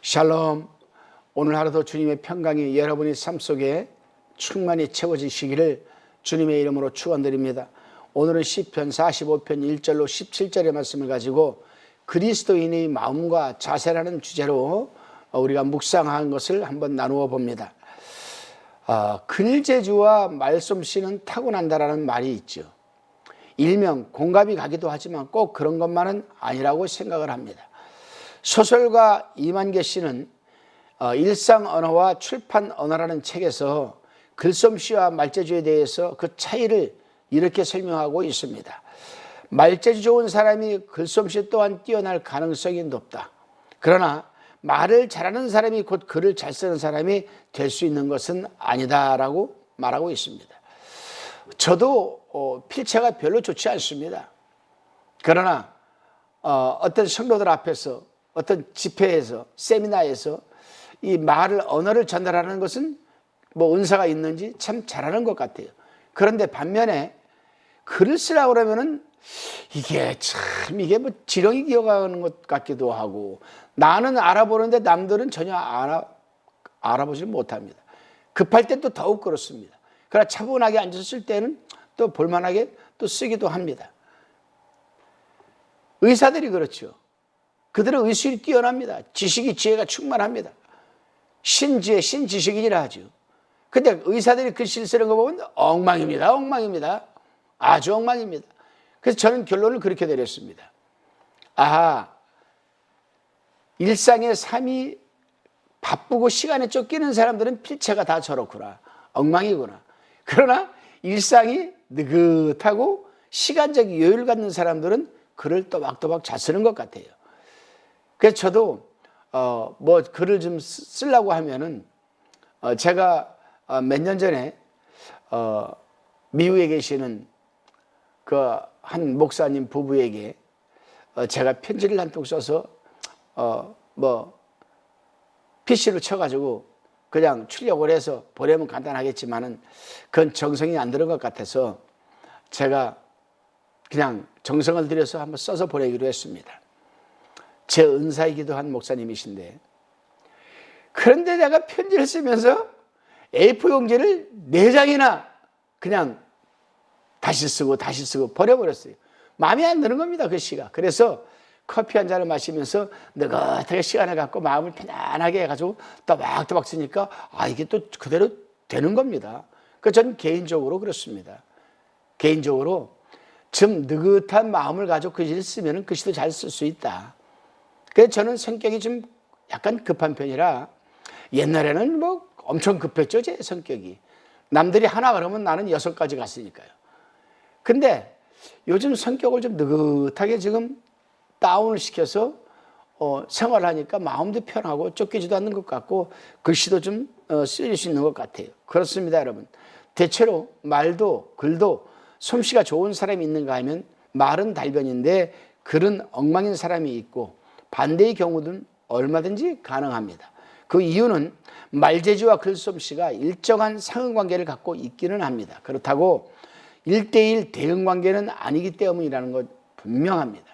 샬롬. 오늘 하루도 주님의 평강이 여러분의 삶 속에 충만히 채워지시기를 주님의 이름으로 축원드립니다. 오늘은 시편 45편 1절로 17절의 말씀을 가지고 그리스도인의 마음과 자세라는 주제로 우리가 묵상한 것을 한번 나누어 봅니다. 글재주와 말솜씨는 타고난다라는 말이 있죠. 일명 공감이 가기도 하지만 꼭 그런 것만은 아니라고 생각을 합니다. 소설가 이만개 씨는 일상 언어와 출판 언어라는 책에서 글솜씨와 말재주에 대해서 그 차이를 이렇게 설명하고 있습니다. 말재주 좋은 사람이 글솜씨 또한 뛰어날 가능성이 높다. 그러나 말을 잘하는 사람이 곧 글을 잘 쓰는 사람이 될 수 있는 것은 아니다라고 말하고 있습니다. 저도 필체가 별로 좋지 않습니다. 그러나 어떤 성도들 앞에서 어떤 집회에서 세미나에서 이 말을 언어를 전달하는 것은 뭐 은사가 있는지 참 잘하는 것 같아요. 그런데 반면에 글을 쓰라고 그러면은 이게 뭐 지렁이 기어가는 것 같기도 하고 나는 알아보는데 남들은 전혀 알아보지 못합니다. 급할 때 또 더욱 그렇습니다. 그러나 차분하게 앉아서 쓸 때는 또 볼만하게 또 쓰기도 합니다. 의사들이 그렇죠. 그들은 의술이 뛰어납니다. 지식이 지혜가 충만합니다. 신지혜, 신지식이라 하죠. 근데 의사들이 글씨를 쓰는 거 보면 엉망입니다. 엉망입니다. 아주 엉망입니다. 그래서 저는 결론을 그렇게 내렸습니다. 일상의 삶이 바쁘고 시간에 쫓기는 사람들은 필체가 다 저렇구나. 엉망이구나. 그러나 일상이 느긋하고 시간적 여유를 갖는 사람들은 글을 또박또박 잘 쓰는 것 같아요. 그래서 저도 뭐 글을 좀 쓰려고 하면은 제가 몇 년 전에 미국에 계시는 그 한 목사님 부부에게 제가 편지를 한 통 써서 PC로 쳐가지고 그냥 출력을 해서 보내면 간단하겠지만은 그건 정성이 안 들은 것 같아서 제가 그냥 정성을 들여서 한번 써서 보내기로 했습니다. 제 은사이기도 한 목사님이신데, 그런데 내가 편지를 쓰면서 A4 용지를 4장이나 그냥 다시 쓰고 버려버렸어요. 마음에 안 드는 겁니다, 그 시가. 그래서 커피 한 잔을 마시면서 느긋하게 시간을 갖고 마음을 편안하게 해가지고 또박또박 쓰니까 이게 또 그대로 되는 겁니다. 저는 개인적으로 그렇습니다. 개인적으로 좀 느긋한 마음을 가지고 글씨를 쓰면 글씨도 잘 쓸 수 있다. 그래서 저는 성격이 좀 약간 급한 편이라 옛날에는 뭐 엄청 급했죠, 제 성격이. 남들이 하나 그러면 나는 6가지 갔으니까요. 근데 요즘 성격을 좀 느긋하게 지금 다운을 시켜서 생활하니까 마음도 편하고 쫓기지도 않는 것 같고 글씨도 좀 쓰일 수 있는 것 같아요. 그렇습니다, 여러분. 대체로 말도 글도 솜씨가 좋은 사람이 있는가 하면 말은 달변인데 글은 엉망인 사람이 있고 반대의 경우는 얼마든지 가능합니다. 그 이유는 말재주와 글솜씨가 일정한 상응관계를 갖고 있기는 합니다. 그렇다고 1:1 대응관계는 아니기 때문이라는 것 분명합니다.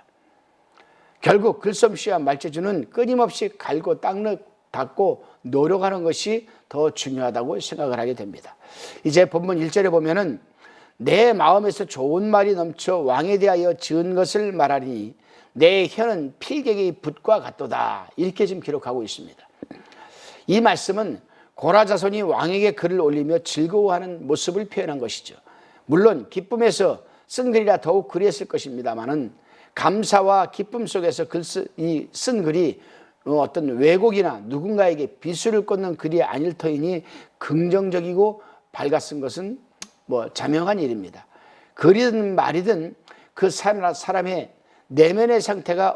결국 글솜씨와 말재주는 끊임없이 갈고 닦고 노력하는 것이 더 중요하다고 생각을 하게 됩니다. 이제 본문 1절에 보면은 내 마음에서 좋은 말이 넘쳐 왕에 대하여 지은 것을 말하니 내 혀는 필객의 붓과 같도다. 이렇게 지금 기록하고 있습니다. 이 말씀은 고라 자손이 왕에게 글을 올리며 즐거워하는 모습을 표현한 것이죠. 물론 기쁨에서 쓴 글이라 더욱 그리했을 것입니다만은 감사와 기쁨 속에서 쓴 글이 어떤 왜곡이나 누군가에게 비수를 꽂는 글이 아닐 터이니 긍정적이고 밝아 쓴 것은 자명한 일입니다. 글이든 말이든 그 사람의 내면의 상태가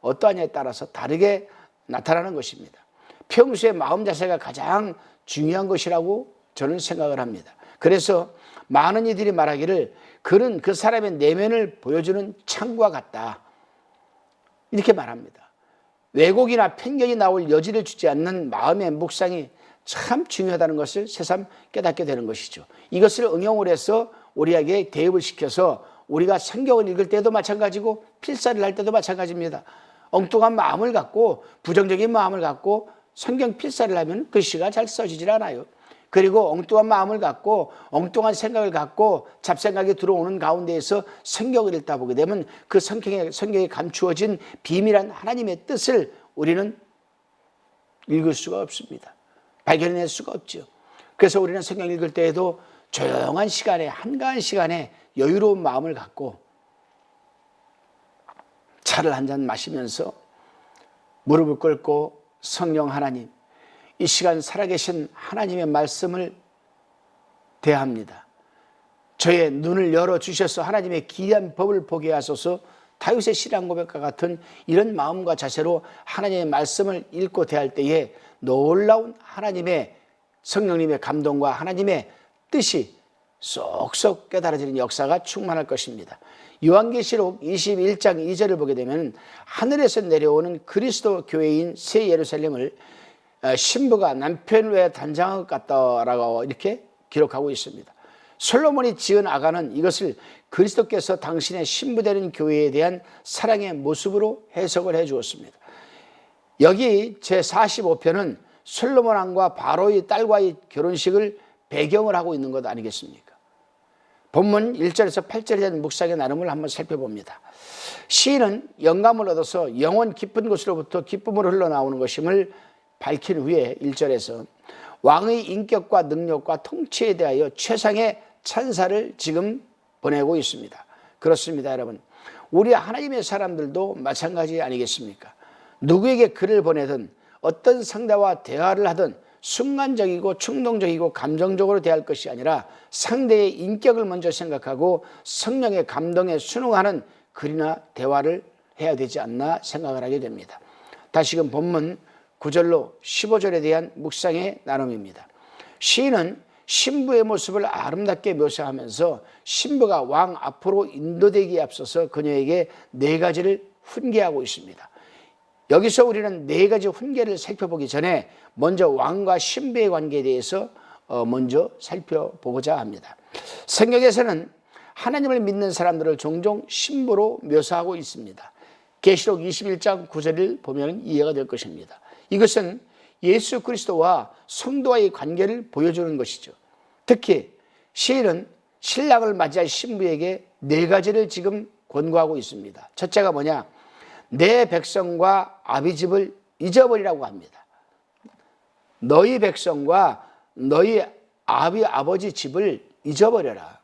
어떠하냐에 따라서 다르게 나타나는 것입니다. 평소의 마음 자세가 가장 중요한 것이라고 저는 생각을 합니다. 그래서 많은 이들이 말하기를 글은 그 사람의 내면을 보여주는 창과 같다, 이렇게 말합니다. 왜곡이나 편견이 나올 여지를 주지 않는 마음의 묵상이 참 중요하다는 것을 새삼 깨닫게 되는 것이죠. 이것을 응용을 해서 우리에게 대입을 시켜서 우리가 성경을 읽을 때도 마찬가지고 필사를 할 때도 마찬가지입니다. 엉뚱한 마음을 갖고 부정적인 마음을 갖고 성경 필사를 하면 글씨가 잘 써지질 않아요. 그리고 엉뚱한 마음을 갖고 엉뚱한 생각을 갖고 잡생각이 들어오는 가운데에서 성경을 읽다 보게 되면 그 성경에 감추어진 비밀한 하나님의 뜻을 우리는 읽을 수가 없습니다. 발견해낼 수가 없죠. 그래서 우리는 성경 읽을 때에도 조용한 시간에, 한가한 시간에 여유로운 마음을 갖고 차를 한 잔 마시면서 무릎을 꿇고 성령 하나님, 이 시간 살아계신 하나님의 말씀을 대합니다. 저의 눈을 열어주셔서 하나님의 기이한 법을 보게 하소서. 다윗의 신앙 고백과 같은 이런 마음과 자세로 하나님의 말씀을 읽고 대할 때에 놀라운 하나님의 성령님의 감동과 하나님의 뜻이 쏙쏙 깨달아지는 역사가 충만할 것입니다. 요한계시록 21장 2절을 보게 되면 하늘에서 내려오는 그리스도 교회인 새 예루살렘을 신부가 남편을 위해 단장한 것 같다라고 이렇게 기록하고 있습니다. 솔로몬이 지은 아가는 이것을 그리스도께서 당신의 신부되는 교회에 대한 사랑의 모습으로 해석을 해 주었습니다. 여기 제45편은 솔로몬 왕과 바로의 딸과의 결혼식을 배경을 하고 있는 것 아니겠습니까? 본문 1절에서 8절에 대한 묵상의 나눔을 한번 살펴봅니다. 시인은 영감을 얻어서 영원 깊은 곳으로부터 기쁨으로 흘러나오는 것임을 밝힌 후에 1절에서 왕의 인격과 능력과 통치에 대하여 최상의 찬사를 지금 보내고 있습니다. 그렇습니다, 여러분. 우리 하나님의 사람들도 마찬가지 아니겠습니까? 누구에게 글을 보내든 어떤 상대와 대화를 하든 순간적이고 충동적이고 감정적으로 대할 것이 아니라 상대의 인격을 먼저 생각하고 성령의 감동에 순응하는 글이나 대화를 해야 되지 않나 생각을 하게 됩니다. 다시금 본문 9절로 15절에 대한 묵상의 나눔입니다. 시인은 신부의 모습을 아름답게 묘사하면서 신부가 왕 앞으로 인도되기에 앞서서 그녀에게 네 가지를 훈계하고 있습니다. 여기서 우리는 네 가지 훈계를 살펴보기 전에 먼저 왕과 신부의 관계에 대해서 먼저 살펴보고자 합니다. 성경에서는 하나님을 믿는 사람들을 종종 신부로 묘사하고 있습니다. 계시록 21장 9절을 보면 이해가 될 것입니다. 이것은 예수 그리스도와 성도와의 관계를 보여주는 것이죠. 특히 시인은 신랑을 맞이할 신부에게 네 가지를 지금 권고하고 있습니다. 첫째가 뭐냐? 내 백성과 아비 집을 잊어버리라고 합니다. 너희 백성과 너희 아버지 집을 잊어버려라.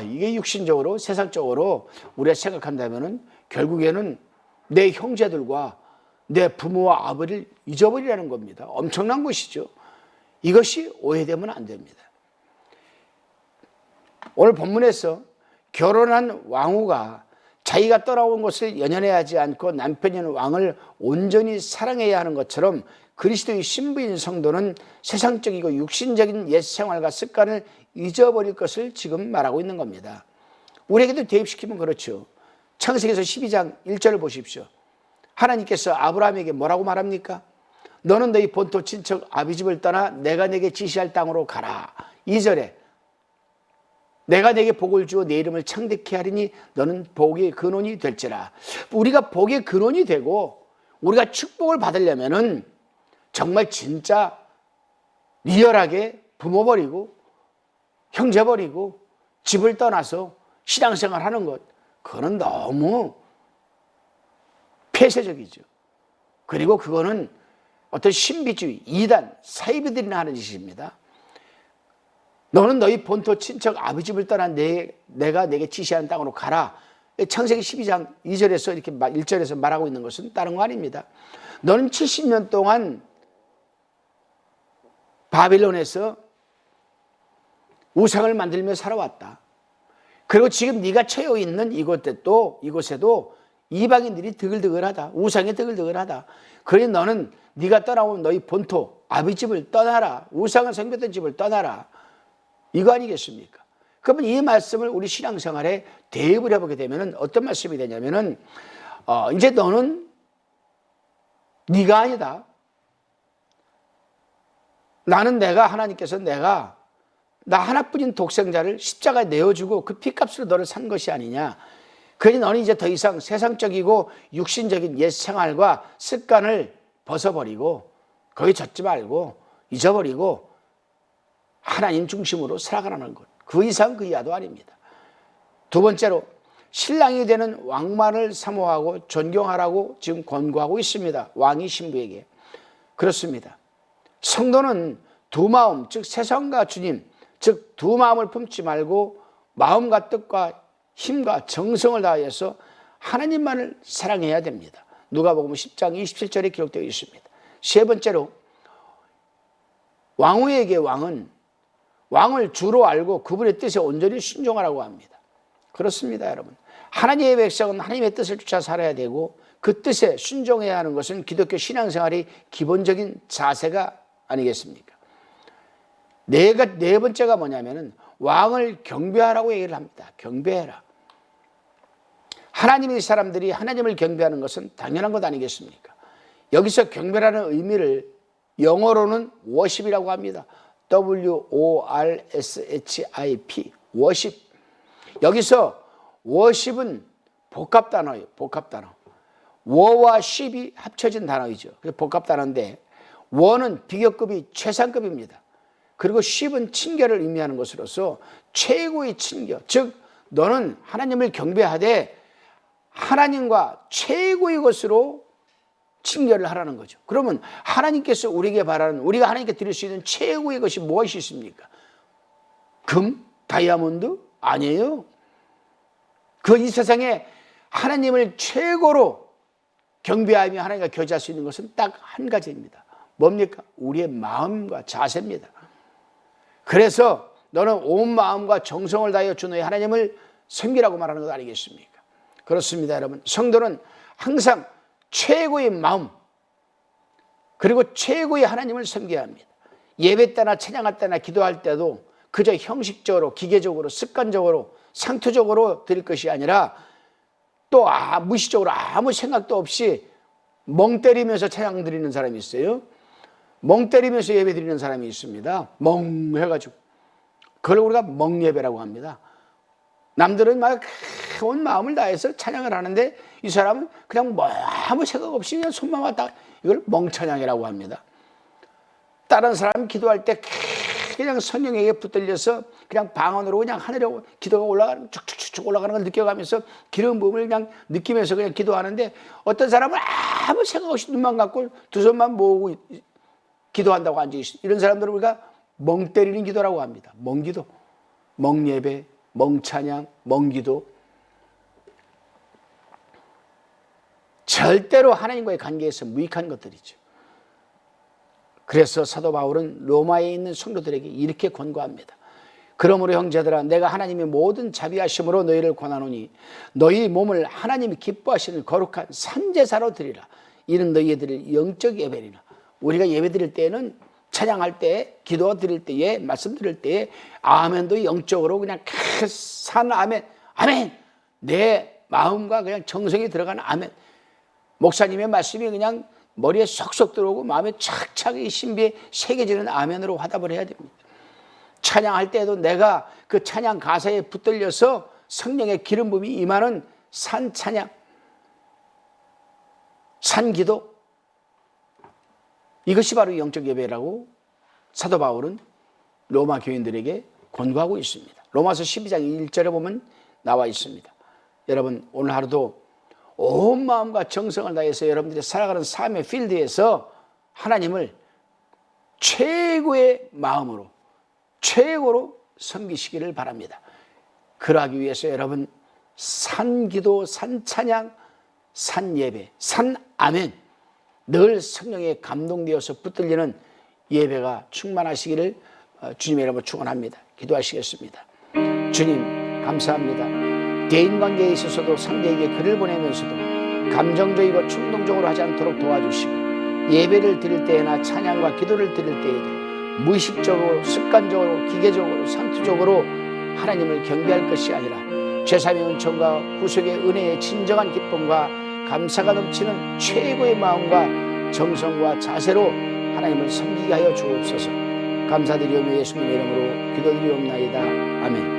이게 육신적으로 세상적으로 우리가 생각한다면 결국에는 내 형제들과 내 부모와 아버지를 잊어버리라는 겁니다. 엄청난 것이죠. 이것이 오해되면 안 됩니다. 오늘 본문에서 결혼한 왕후가 자기가 떠나온 것을 연연해야 하지 않고 남편인 왕을 온전히 사랑해야 하는 것처럼 그리스도의 신부인 성도는 세상적이고 육신적인 옛 생활과 습관을 잊어버릴 것을 지금 말하고 있는 겁니다. 우리에게도 대입시키면 그렇죠. 창세기에서 12장 1절을 보십시오. 하나님께서 아브라함에게 뭐라고 말합니까? 너는 너희 본토 친척 아비집을 떠나 내가 내게 지시할 땅으로 가라. 2절에 내가 내게 복을 주어 내 이름을 창대케 하리니 너는 복의 근원이 될지라. 우리가 복의 근원이 되고 우리가 축복을 받으려면은 정말 진짜 리얼하게 부모 버리고 형제 버리고 집을 떠나서 신앙생활 하는 것, 그거는 너무 폐쇄적이죠. 그리고 그거는 어떤 신비주의, 이단, 사이비들이나 하는 짓입니다. 너는 너희 본토 친척 아버지집을 떠나 내가 내게 지시하는 땅으로 가라. 창세기 12장 2절에서 이렇게 1절에서 말하고 있는 것은 다른 거 아닙니다. 너는 70년 동안 바빌론에서 우상을 만들며 살아왔다. 그리고 지금 네가 처해 있는 이곳에도 이방인들이 드글드글하다. 우상이 드글드글하다. 그러니 너는 네가 떠나온 너희 본토 아비집을 떠나라. 우상을 섬겼던 집을 떠나라. 이거 아니겠습니까? 그러면 이 말씀을 우리 신앙생활에 대입을 해보게 되면 어떤 말씀이 되냐면은 이제 너는 네가 아니다. 나는 하나님께서 나 하나뿐인 독생자를 십자가에 내어주고 그 피값으로 너를 산 것이 아니냐. 그러니 너는 이제 더 이상 세상적이고 육신적인 옛 생활과 습관을 벗어버리고 거기 젖지 말고 잊어버리고 하나님 중심으로 살아가라는 것. 그 이상 그 이하도 아닙니다. 두 번째로 신랑이 되는 왕만을 사모하고 존경하라고 지금 권고하고 있습니다. 왕이 신부에게. 그렇습니다. 성도는 두 마음, 즉 세상과 주님, 즉 두 마음을 품지 말고 마음과 뜻과 힘과 정성을 다해서 하나님만을 사랑해야 됩니다. 누가복음 10장 27절에 기록되어 있습니다. 세 번째로 왕후에게 왕을 주로 알고 그분의 뜻에 온전히 순종하라고 합니다. 그렇습니다, 여러분. 하나님의 백성은 하나님의 뜻을 쫓아 살아야 되고 그 뜻에 순종해야 하는 것은 기독교 신앙생활의 기본적인 자세가 아니겠습니까? 네 번째가 뭐냐면은 왕을 경배하라고 얘기를 합니다. 경배해라. 하나님의 사람들이 하나님을 경배하는 것은 당연한 것 아니겠습니까? 여기서 경배라는 의미를 영어로는 worship이라고 합니다. worship, worship. 여기서 worship은 복합 단어예요. 복합 단어. 워와 ship이 합쳐진 단어이죠. 그래서 복합 단어인데 워는 비교급이 최상급입니다. 그리고 ship은 친교를 의미하는 것으로서 최고의 친교. 즉 너는 하나님을 경배하되 하나님과 최고의 것으로 친교를 하라는 거죠. 그러면 하나님께서 우리에게 바라는, 우리가 하나님께 드릴 수 있는 최고의 것이 무엇이 있습니까? 금? 다이아몬드? 아니에요. 그 이 세상에 하나님을 최고로 경배하며 하나님과 교제할 수 있는 것은 딱 한 가지입니다. 뭡니까? 우리의 마음과 자세입니다. 그래서 너는 온 마음과 정성을 다하여 주 너의 하나님을 섬기라고 말하는 것 아니겠습니까? 그렇습니다, 여러분. 성도는 항상 최고의 마음 그리고 최고의 하나님을 섬겨야 합니다. 예배 때나 찬양할 때나 기도할 때도 그저 형식적으로 기계적으로 습관적으로 상투적으로 드릴 것이 아니라 또 무의식적으로 아무 생각도 없이 멍 때리면서 찬양 드리는 사람이 있어요. 멍 때리면서 예배 드리는 사람이 있습니다. 멍 해가지고. 그걸 우리가 멍예배라고 합니다. 남들은 막 온 마음을 다해서 찬양을 하는데 이 사람은 그냥 아무 생각 없이 그냥 손만 왔다, 이걸 멍찬양이라고 합니다. 다른 사람 기도할 때 그냥 성령에게 붙들려서 그냥 방언으로 그냥 하늘에 기도가 올라가는, 쭉쭉쭉 올라가는 걸 느껴가면서 기름 부음을 그냥 느끼면서 그냥 기도하는데 어떤 사람은 아무 생각 없이 눈만 감고 두 손만 모으고 기도한다고 앉아있어요. 이런 사람들을 우리가 멍 때리는 기도라고 합니다. 멍기도, 멍예배, 멍찬양, 멍기도. 절대로 하나님과의 관계에서 무익한 것들이죠. 그래서 사도 바울은 로마에 있는 성도들에게 이렇게 권고합니다. 그러므로 형제들아, 내가 하나님의 모든 자비하심으로 너희를 권하노니 너희 몸을 하나님이 기뻐하시는 거룩한 산제사로 드리라. 이는 너희들의 영적 예배니라. 우리가 예배 드릴 때에는 찬양할 때, 기도 드릴 때에, 말씀 드릴 때에 아멘도 영적으로 그냥 산 아멘, 아멘. 내 마음과 그냥 정성이 들어가는 아멘. 목사님의 말씀이 그냥 머리에 쏙쏙 들어오고 마음에 착착 이 신비에 새겨지는 아멘으로 화답을 해야 됩니다. 찬양할 때도 내가 그 찬양 가사에 붙들려서 성령의 기름 부음이 임하는 산 찬양, 산 기도, 이것이 바로 영적 예배라고 사도 바울은 로마 교인들에게 권고하고 있습니다. 로마서 12장 1절에 보면 나와 있습니다. 여러분, 오늘 하루도 온 마음과 정성을 다해서 여러분들이 살아가는 삶의 필드에서 하나님을 최고의 마음으로, 최고로 섬기시기를 바랍니다. 그러하기 위해서 여러분, 산기도, 산찬양, 산예배, 산아멘, 늘 성령에 감동되어서 붙들리는 예배가 충만하시기를 주님의 이름으로 축원합니다. 기도하시겠습니다. 주님, 감사합니다. 대인관계에 있어서도 상대에게 글을 보내면서도 감정적이고 충동적으로 하지 않도록 도와주시고, 예배를 드릴 때나 찬양과 기도를 드릴 때에도 무의식적으로, 습관적으로, 기계적으로, 상투적으로 하나님을 경배할 것이 아니라 죄사함의 은총과 구속의 은혜의 진정한 기쁨과 감사가 넘치는 최고의 마음과 정성과 자세로 하나님을 섬기게 하여 주옵소서. 감사드리오며 예수님의 이름으로 기도드리옵나이다. 아멘.